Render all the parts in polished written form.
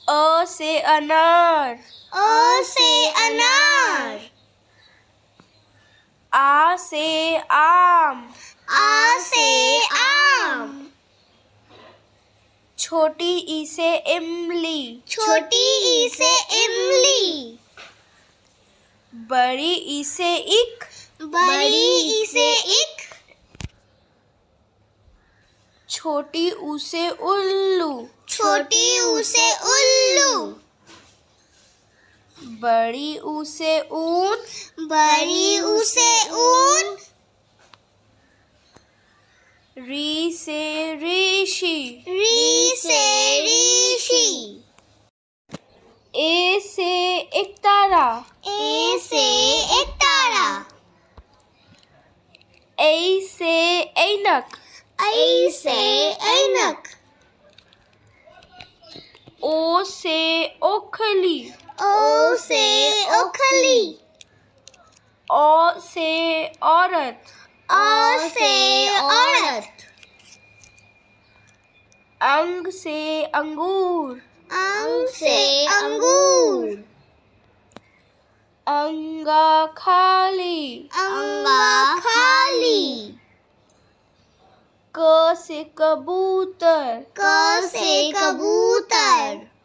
अ से अनार, अ से अनार। आ से आम, आ से आम। छोटी ई से इमली, छोटी ई से इमली। बड़ी ई से इक, बड़ी ई से इक। छोटी ऊ से उल्लू, छोटी ऊ से उल्लू। बड़ी ऊ से ऊन, बड़ी ऊ से ऊन। री से ऋषि, री से ऋषि। ए से एकतारा, ए से एकतारा। ऐ से ऐनक, ऐ से ऐनक। ओ से ओखली, ओ से ओखली। औ से औरत, औ से औरत। अंग से अंगूर, अंग से अंगूर। अंगा खाली, अंगा खाली। क से कबूतर, क से कबूतर।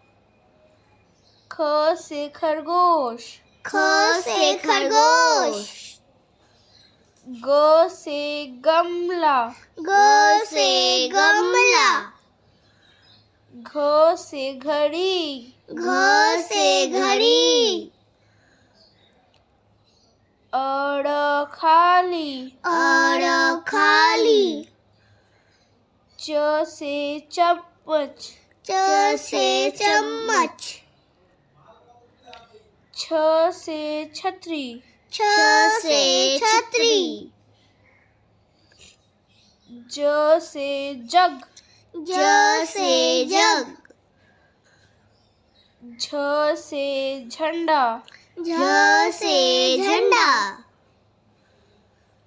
ख से खरगोश, ख से खरगोश। ग से गमला, ग से गमला। घ से घड़ी, घ से घड़ी। अड़ खाली, अड़ खाली। च से चम्मच, च से चम्मच। छ से छतरी, छ से छतरी। ज से जग, ज से जग। झ से झंडा, झ से झंडा।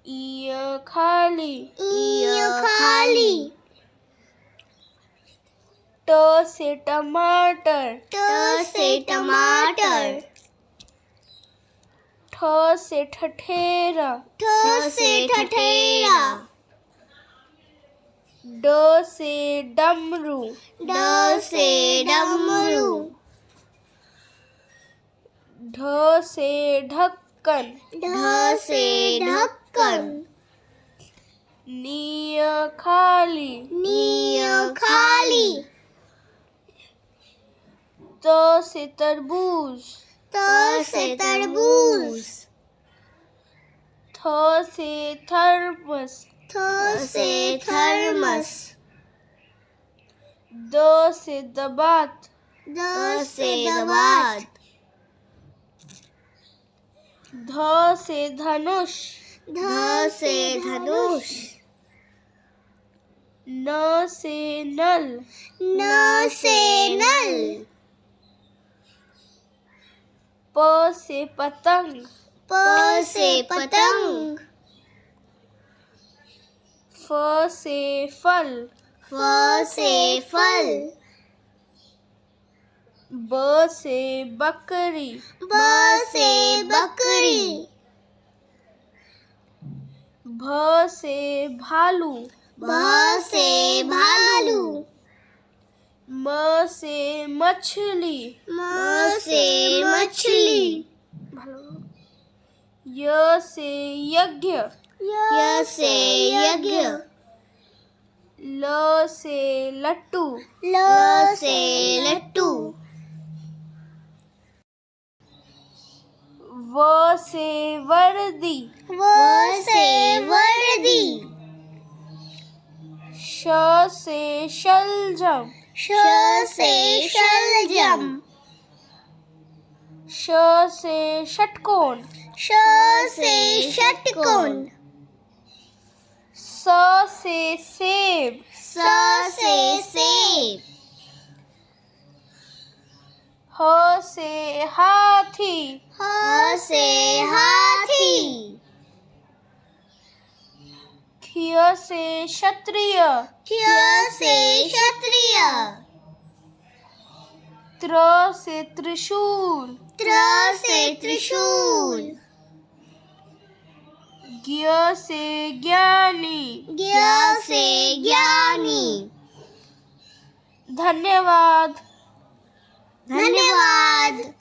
ई खाली, ई खाली। ट से टमाटर, ट से टमाटर। ठ से ठठेरा, ठ से ठठेरा। ड से डमरू, ड से डमरू। ढ से ढक्कन, ढ से ढक्कन। नी खाली, नी खाली। त से तरबूज, त से तरबूज। थ से थर्मस, थ से थर्मस। द से दबात, द से दबात। ध से धनुष, ध से धनुष। न से नल, न से नल। प से पतंग, प से पतंग। फ से फल, फ से फल। ब से बकरी, ब से बकरी। भ से भालू, भ से भालू। म से मछली, म से मछली। य से यज्ञ, य से यज्ञ। ल से लट्टू, ल से लट्टू। व से वर्दी, व से वर्दी। श से शलजम, श से शलजम। श से षटकोण, श से षटकोण। स से सेब, स से सेब। ह से हाथी, ह से हाथी। क्ष से क्षत्रिय, क्ष से क्षत्रिय। त्र से त्रिशूल, त्र से त्रिशूल, ज्ञ से ज्ञानी। ज्ञ से ज्ञानी। धन्यवाद. धन्यवाद.